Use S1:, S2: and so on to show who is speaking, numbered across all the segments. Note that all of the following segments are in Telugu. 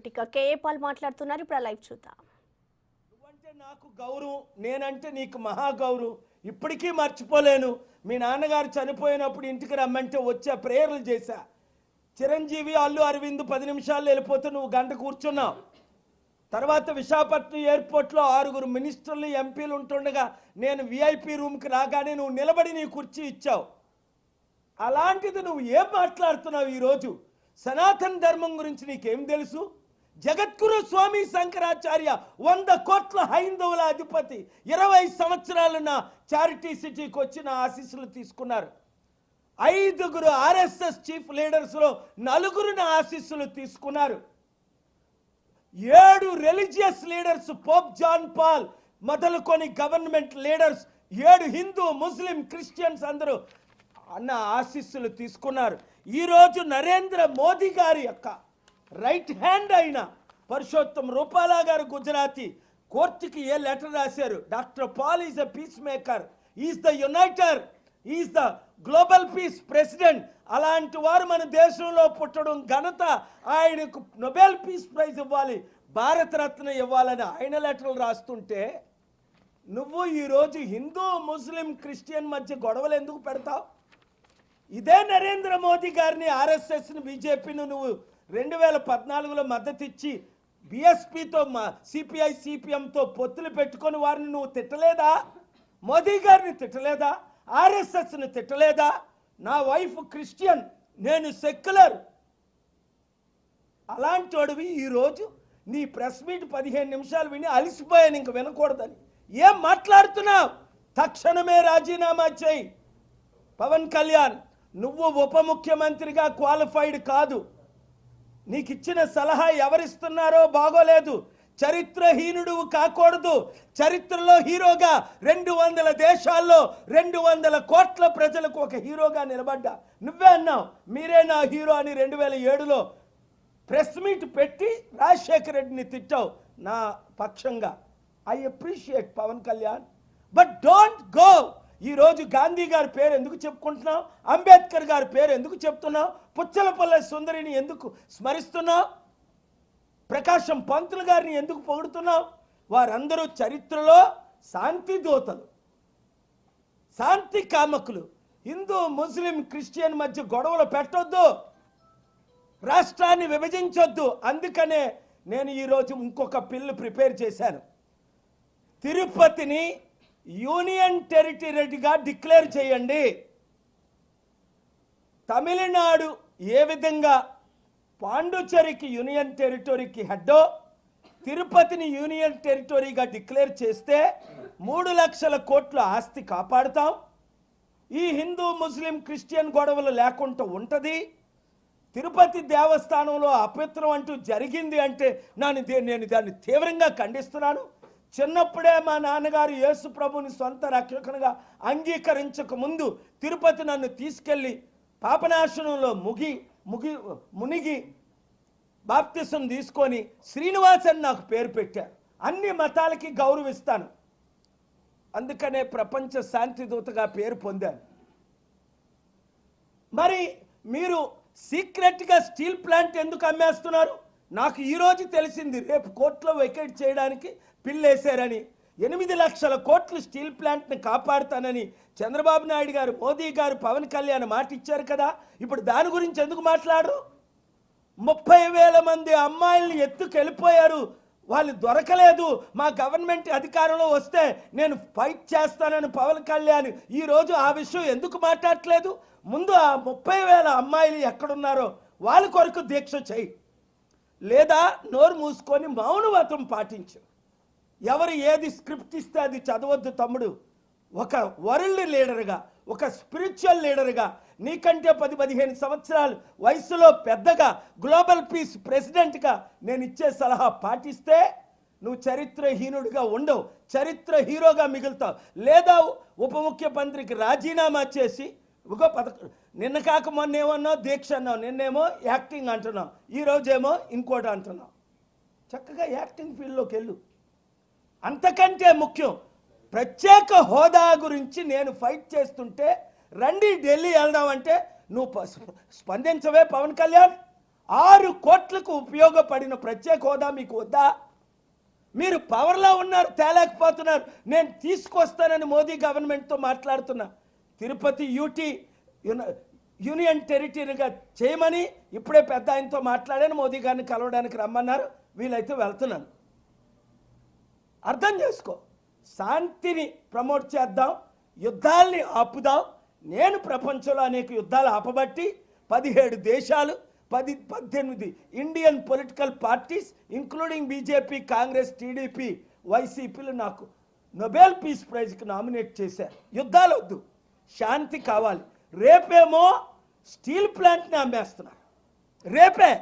S1: రైట్, ఇక కేఏ పాల్ మాట్లాడుతున్నారు. ఇప్పుడు లైవ్ చూద్దాం.
S2: నువ్వంటే నాకు గౌరవం, నేనంటే నీకు మహా గౌరవం, ఇప్పటికీ మర్చిపోలేను. మీ నాన్నగారు చనిపోయినప్పుడు ఇంటికి రమ్మంటే వచ్చా, ప్రేయర్లు చేశా. చిరంజీవి, అల్లు అరవింద్ 10 నిమిషాల్లో వెళ్ళిపోతే నువ్వు గంట కూర్చున్నావు. తర్వాత విశాఖపట్నం ఎయిర్పోర్ట్లో 6 మినిస్టర్లు, ఎంపీలు ఉంటుండగా నేను విఐపి రూమ్కి రాగానే నువ్వు నిలబడి నీ కుర్చీ ఇచ్చావు. అలాంటిది నువ్వు ఏం మాట్లాడుతున్నావు ఈరోజు? సనాతన ధర్మం గురించి నీకేం తెలుసు? జగద్గురు స్వామి శంకరాచార్య 100 కోట్ల హైందవుల అధిపతి 20 సంవత్సరాలు నా చారిటీ సిటీకి వచ్చి నా ఆశీస్సులు తీసుకున్నారు. 5 ఆర్ఎస్ఎస్ చీఫ్ లీడర్స్లో 4 నా ఆశీస్సులు తీసుకున్నారు. 7 religious leaders, Pope John Paul మొదలుకొని government leaders, 7 Hindu, Muslim, Christians అందరూ అన్న ఆశీస్సులు తీసుకున్నారు. ఈరోజు నరేంద్ర మోదీ గారి యొక్క రైట్ హ్యాండ్ అయిన పరుషోత్తం రూపాలా గారు గుజరాతీ కోర్టుకి ఏ లెటర్ రాశారు? Doctor Paul is a peacemaker, is the uniter, is the global peace president. అలాంటి వారు మన దేశంలో పుట్టడం ఘనత. ఆయనకు నోబెల్ పీస్ ప్రైజ్ ఇవ్వాలి, భారతరత్న ఇవ్వాలని ఆయన లెటర్లు రాస్తుంటే నువ్వు ఈరోజు హిందూ, ముస్లిం, క్రిస్టియన్ మధ్య గొడవలు ఎందుకు పెడతావు? ఇదే నరేంద్ర మోదీ గారిని, ఆర్ఎస్ఎస్ని, బీజేపీని నువ్వు 2014లో మద్దతు ఇచ్చి బీఎస్పీతో, సిపిఐ, సిపిఎంతో పొత్తులు పెట్టుకొని వారిని నువ్వు తిట్టలేదా? మోదీ గారిని తిట్టలేదా? ఆర్ఎస్ఎస్ని తిట్టలేదా? నా వైఫ్ క్రిస్టియన్, నేను సెక్యులర్. అలాంటి వాడివి ఈరోజు నీ ప్రెస్ మీట్ 15 నిమిషాలు విని అలసిపోయాను, ఇంక వినకూడదని ఏం మాట్లాడుతున్నావు? తక్షణమే రాజీనామా చేయి. పవన్ కళ్యాణ్, నువ్వు ఉప ముఖ్యమంత్రిగా క్వాలిఫైడ్ కాదు. నీకు ఇచ్చిన సలహా ఎవరిస్తున్నారో బాగోలేదు. చరిత్రహీనుడు కాకూడదు. చరిత్రలో హీరోగా 200 దేశాల్లో 200 కోట్ల ప్రజలకు ఒక హీరోగా నిలబడ్డా. నువ్వే అన్నావు మీరే నా హీరో అని 2007లో ప్రెస్ మీట్ పెట్టి రాజశేఖర రెడ్డిని తిట్టావు నా పక్షంగా. I appreciate Pawan Kalyan, but don't go. ఈరోజు గాంధీ గారి పేరు ఎందుకు చెప్పుకుంటున్నావు? అంబేద్కర్ గారి పేరు ఎందుకు చెప్తున్నావు? పుచ్చలపల్లె సుందరిని ఎందుకు స్మరిస్తున్నావు? ప్రకాశం పంతులు గారిని ఎందుకు పొగుడుతున్నావు? వారందరూ చరిత్రలో శాంతి దూతలు, శాంతి కామకులు. హిందూ, ముస్లిం, క్రిస్టియన్ మధ్య గొడవలు పెట్టొద్దు, రాష్ట్రాన్ని విభజించొద్దు. అందుకనే నేను ఈరోజు ఇంకొక బిల్లు ప్రిపేర్ చేశాను. తిరుపతిని యూనియన్ టెరిటరీగా డిక్లేర్ చేయండి. తమిళనాడు ఏ విధంగా పాండుచేరికి యూనియన్ టెరిటరీకి హెడ్డో, తిరుపతిని యూనియన్ టెరిటరీగా డిక్లేర్ చేస్తే 3 లక్షల కోట్ల ఆస్తి కాపాడుతాం. ఈ హిందూ, ముస్లిం, క్రిస్టియన్ గొడవలు లేకుండా ఉంటుంది. తిరుపతి దేవస్థానంలో అపవిత్రం అంటూ జరిగింది అంటే నేను దాన్ని తీవ్రంగా ఖండిస్తున్నాను. చిన్నప్పుడే మా నాన్నగారు యేసు ప్రభుని సొంత రక్షకునిగా అంగీకరించక ముందు తిరుపతి నన్ను తీసుకెళ్ళి పాపనాశనంలో మునిగి బాప్తిసం తీసుకొని శ్రీనివాస్ అని నాకు పేరు పెట్టారు. అన్ని మతాలకి గౌరవిస్తాను, అందుకనే ప్రపంచ శాంతి దూతగా పేరు పొందాను. మరి మీరు సీక్రెట్గా స్టీల్ ప్లాంట్ ఎందుకు అమ్మేస్తున్నారు? నాకు ఈరోజు తెలిసింది, రేపు కోర్టులో వెకేట్ చేయడానికి బిల్లు వేశారని. 8 లక్షల కోట్లు స్టీల్ ప్లాంట్ని కాపాడుతానని చంద్రబాబు నాయుడు గారు, మోదీ గారు, పవన్ కళ్యాణ్ మాట ఇచ్చారు కదా. ఇప్పుడు దాని గురించి ఎందుకు మాట్లాడరు? 30,000 మంది అమ్మాయిల్ని ఎత్తుకెళ్ళిపోయారు, వాళ్ళు దొరకలేదు. మా గవర్నమెంట్ అధికారంలో వస్తే నేను ఫైట్ చేస్తానని పవన్ కళ్యాణ్ ఈరోజు ఆ విషయం ఎందుకు మాట్లాడట్లేదు? ముందు ఆ 30,000 అమ్మాయిలు ఎక్కడున్నారో వాళ్ళ కొరకు దీక్ష చేయి, లేదా నోరు మూసుకొని మౌనవ్రతం పాటించు. ఎవరు ఏది స్క్రిప్ట్ ఇస్తే అది చదవద్దు తమ్ముడు. ఒక వరల్డ్ లీడర్గా, ఒక స్పిరిచువల్ లీడర్గా, నీకంటే 10-15 సంవత్సరాలు వయసులో పెద్దగా, గ్లోబల్ పీస్ ప్రెసిడెంట్గా నేను ఇచ్చే సలహా పాటిస్తే నువ్వు చరిత్రహీనుడిగా ఉండవు, చరిత్ర హీరోగా మిగులుతావు. లేదా ఉప ముఖ్యమంత్రికి రాజీనామా చేసి నిన్న కాక మొన్న ఏమన్నావు దీక్ష అన్నావు, నిన్నేమో యాక్టింగ్ అంటున్నావు, ఈరోజేమో ఇంకోటి అంటున్నావు. చక్కగా యాక్టింగ్ ఫీల్డ్లోకి వెళ్ళు. అంతకంటే ముఖ్యం, ప్రత్యేక హోదా గురించి నేను ఫైట్ చేస్తుంటే రండి ఢిల్లీ వెళ్దామంటే నువ్వు స్పందించవే పవన్ కళ్యాణ్? 6 కోట్లకు ఉపయోగపడిన ప్రత్యేక హోదా మీకు వద్దా? మీరు పవర్లో ఉన్నారు, తేలేకపోతున్నారు. నేను తీసుకొస్తానని మోదీ గవర్నమెంట్తో మాట్లాడుతున్నా. తిరుపతి యూనియన్ టెరిటరీగా చేయమని ఇప్పుడే పెద్ద ఆయనతో మాట్లాడాను. మోదీ గారిని కలవడానికి రమ్మన్నారు. వీలైతే వెళ్తున్నాను. అర్థం చేసుకో. శాంతిని ప్రమోట్ చేద్దాం, యుద్ధాల్ని ఆపుదాం. నేను ప్రపంచంలో అనేక యుద్ధాలు ఆపబట్టి 17 దేశాలు 18 Indian political parties including BJP, Congress, TDP, వైసీపీలు నాకు నోబెల్ పీస్ ప్రైజ్కి నామినేట్ చేశారు. యుద్ధాలు వద్దు, శాంతి కావాలి. రేపేమో స్టీల్ ప్లాంట్ని అమ్మేస్తున్నారు. రేపే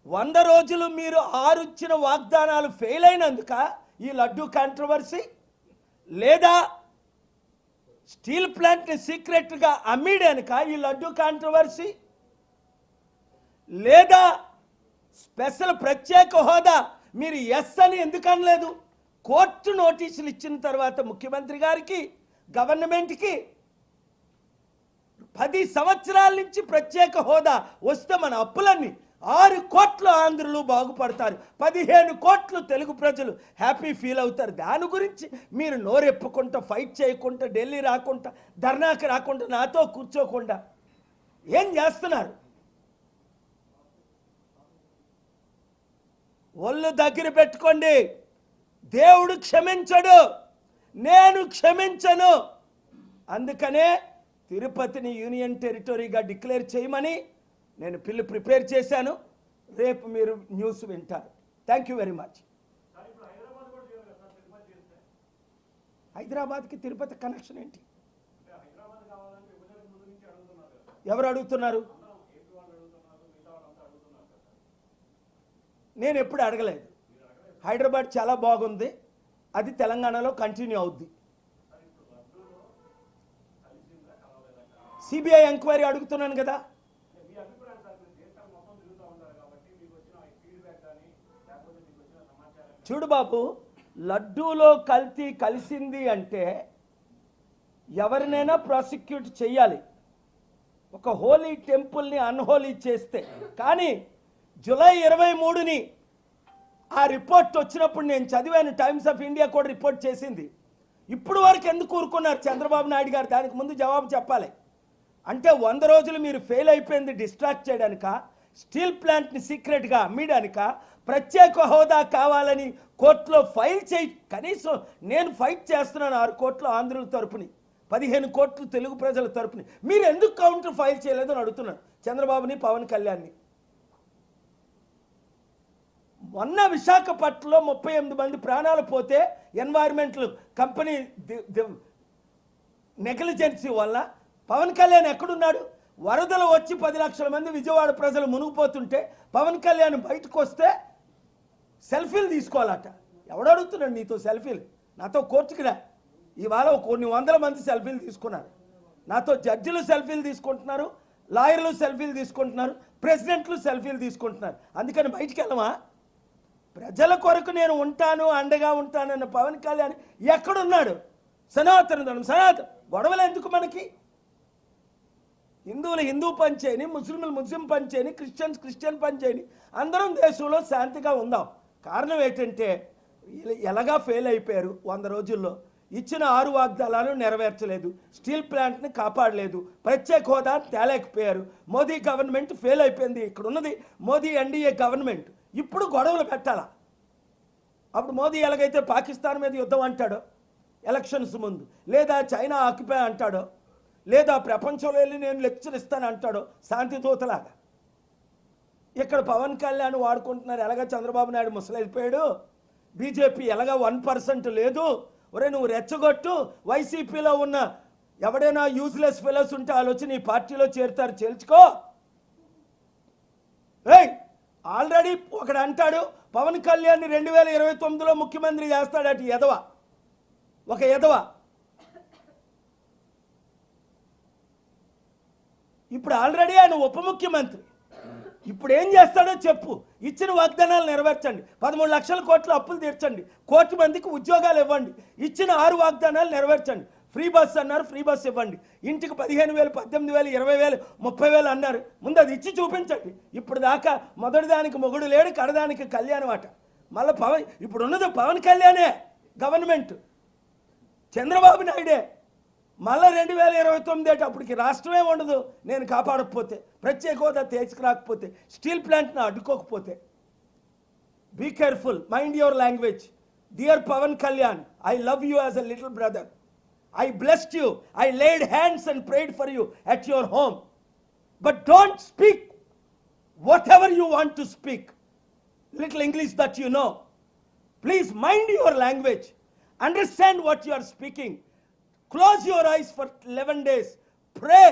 S2: 100 రోజులు మీరు 6 ఇచ్చిన వాగ్దానాలు ఫెయిల్ అయినందుక ఈ లడ్డూ కాంట్రవర్సీ, లేదా స్టీల్ ప్లాంట్ని సీక్రెట్గా అమ్మేయడానిక ఈ లడ్డూ కాంట్రవర్సీ, లేదా స్పెషల్ ప్రత్యేక హోదా మీరు ఎస్ అని ఎందుకు అనలేదు? కోర్టు నోటీసులు ఇచ్చిన తర్వాత ముఖ్యమంత్రి గారికి, గవర్నమెంట్కి 10 సంవత్సరాల నుంచి ప్రత్యేక హోదా వస్తే మన అప్పులన్నీ 6 కోట్ల ఆంధ్రులు బాగుపడతారు, 15 కోట్లు తెలుగు ప్రజలు హ్యాపీ ఫీల్ అవుతారు. దాని గురించి మీరు నోరెప్పుకుంటా, ఫైట్ చేయకుండా, ఢిల్లీ రాకుండా, ధర్నాకి రాకుండా, నాతో కూర్చోకుండా ఏం చేస్తున్నారు? ఒళ్ళు దగ్గర పెట్టుకోండి. దేవుడు క్షమించడు, నేను క్షమించను. అందుకనే తిరుపతిని యూనియన్ టెరిటరీగా డిక్లేర్ చేయమని నేను బిల్లు ప్రిపేర్ చేశాను. రేపు మీరు న్యూస్ వింటారు. Thank you very much. హైదరాబాద్కి తిరుపతి కనెక్షన్ ఏంటి? ఎవరు అడుగుతున్నారు? నేను ఎప్పుడు అడగలేదు. హైదరాబాద్ చాలా బాగుంది, అది తెలంగాణలో కంటిన్యూ అవుద్ది. సిబిఐ ఎంక్వైరీ అడుగుతున్నాను కదా. చూడు బాబు, లడ్డూలో కల్తీ కలిసింది అంటే ఎవరినైనా ప్రాసిక్యూట్ చేయాలి, ఒక హోలీ టెంపుల్ని అన్హోలీ చేస్తే. కానీ జూలై 23ని ఆ రిపోర్ట్ వచ్చినప్పుడు నేను చదివాను. టైమ్స్ ఆఫ్ ఇండియా కూడా రిపోర్ట్ చేసింది. ఇప్పుడు వరకు ఎందుకు ఊరుకున్నారు చంద్రబాబు నాయుడు గారు? దానికి ముందు జవాబు చెప్పాలి. అంటే 100 రోజులు మీరు ఫెయిల్ అయిపోయింది డిస్ట్రాక్ట్ చేయడానిక, స్టీల్ ప్లాంట్ని సీక్రెట్గా అమ్మడానిక, ప్రత్యేక హోదా కావాలని కోర్టులో ఫైల్ చేయి. కనీసం నేను ఫైట్ చేస్తున్నాను 6 కోట్ల ఆంధ్రుల తరపుని, 15 కోట్లు తెలుగు ప్రజల తరపుని. మీరు ఎందుకు కౌంటర్ ఫైల్ చేయలేదని అడుగుతున్నాను చంద్రబాబుని, పవన్ కళ్యాణ్ని. మొన్న విశాఖపట్నంలో 38 మంది ప్రాణాలు పోతే ఎన్వైర్మెంటల్ కంపెనీ నెగ్లిజెన్సీ వల్ల పవన్ కళ్యాణ్ ఎక్కడున్నాడు? వరదలు వచ్చి 10 లక్షల మంది విజయవాడ ప్రజలు మునిగిపోతుంటే పవన్ కళ్యాణ్ బయటకు వస్తే సెల్ఫీలు తీసుకోవాలట. ఎవడు అడుగుతున్నాడు నీతో సెల్ఫీలు? నాతో కోర్టుకి రా. ఇవాళ కొన్ని వందల మంది సెల్ఫీలు తీసుకున్నారు. నాతో జడ్జిలు సెల్ఫీలు తీసుకుంటున్నారు, లాయర్లు సెల్ఫీలు తీసుకుంటున్నారు, ప్రెసిడెంట్లు సెల్ఫీలు తీసుకుంటున్నారు. అందుకని బయటికి వెళ్ళమా? ప్రజల కొరకు నేను ఉంటాను, అండగా ఉంటానన్న పవన్ కళ్యాణ్ ఎక్కడున్నాడు? సనాతన ధర్మం, సనాతన గొడవలు ఎందుకు మనకి? హిందువులు హిందూ పని చేయని, ముస్లింలు ముస్లిం పని చేయని, క్రిస్టియన్స్ క్రిస్టియన్ పని చేయని, అందరం దేశంలో శాంతిగా ఉందాం. కారణం ఏంటంటే ఎలాగా ఫెయిల్ అయిపోయారు. 100 రోజుల్లో ఇచ్చిన 6 వాగ్దానాలు నెరవేర్చలేదు, స్టీల్ ప్లాంట్ని కాపాడలేదు, ప్రత్యేక హోదా తేలేకపోయారు. మోదీ గవర్నమెంట్ ఫెయిల్ అయిపోయింది. ఇక్కడ ఉన్నది మోదీ ఎన్డీఏ గవర్నమెంట్. ఇప్పుడు గొడవలు పెట్టాలా? అప్పుడు మోదీ ఎలాగైతే పాకిస్తాన్ మీద యుద్ధం అంటాడో ఎలక్షన్స్ ముందు, లేదా చైనా ఆక్యుపై అంటాడో, లేదా ప్రపంచంలో వెళ్ళి నేను లెక్చర్ ఇస్తాను అంటాడో శాంతి దూతలాగా, ఇక్కడ పవన్ కళ్యాణ్ వాడుకుంటున్నారు. ఎలాగ చంద్రబాబు నాయుడు ముసలైపోయాడు, బీజేపీ ఎలాగ 1% లేదు, ఒరే నువ్వు రెచ్చగొట్టు, వైసీపీలో ఉన్న ఎవడైనా యూజ్లెస్ ఫెలోస్ ఉంటే వాళ్ళు వచ్చి నీ పార్టీలో చేరుతారు, చేర్చుకో. ఏయ్ ఆల్రెడీ ఒకడు అంటాడు పవన్ కళ్యాణ్ 2029లో ముఖ్యమంత్రి చేస్తాడట. ఎదవ, ఒక ఎదవ. ఇప్పుడు ఆల్రెడీ ఆయన ఉప ముఖ్యమంత్రి. ఇప్పుడు ఏం చేస్తాడో చెప్పు. ఇచ్చిన వాగ్దానాలు నెరవేర్చండి, 13 లక్షల కోట్ల అప్పులు తీర్చండి, 1 కోటి మందికి ఉద్యోగాలు ఇవ్వండి, ఇచ్చిన 6 వాగ్దానాలు నెరవేర్చండి. ఫ్రీ బస్ అన్నారు, ఫ్రీ బస్ ఇవ్వండి. ఇంటికి 15,000, 18,000, 20,000, 30,000 అన్నారు. ముందు అది ఇచ్చి చూపించండి. ఇప్పుడు దాకా మొదటి దానికి మొగుడు లేడు, కడదానికి కళ్యాణం అట. మళ్ళీ ఇప్పుడు ఉన్నది పవన్ కళ్యాణే గవర్నమెంట్, చంద్రబాబు నాయుడే. మళ్ళీ 2029 అప్పటికి రాష్ట్రమే ఉండదు నేను కాపాడకపోతే, ప్రత్యేక హోదా తీసుకురాకపోతే, స్టీల్ ప్లాంట్ను అడ్డుకోకపోతే. Be careful, mind your language. Dear Pawan Kalyan, I love you as a little brother. I blessed you. I laid hands and prayed for you at your home. But don't speak whatever you want to speak. Little English that you know. Please mind your language. Understand what you are speaking. Close your eyes for 11 days. Pray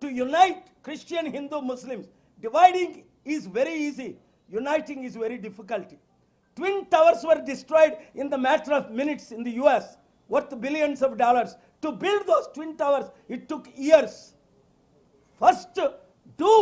S2: to unite Christian, Hindu, Muslims. Dividing is very easy. Uniting is very difficult. Twin towers were destroyed in the matter of minutes in the US. Worth billions of dollars. To build those twin towers, it took years. First, do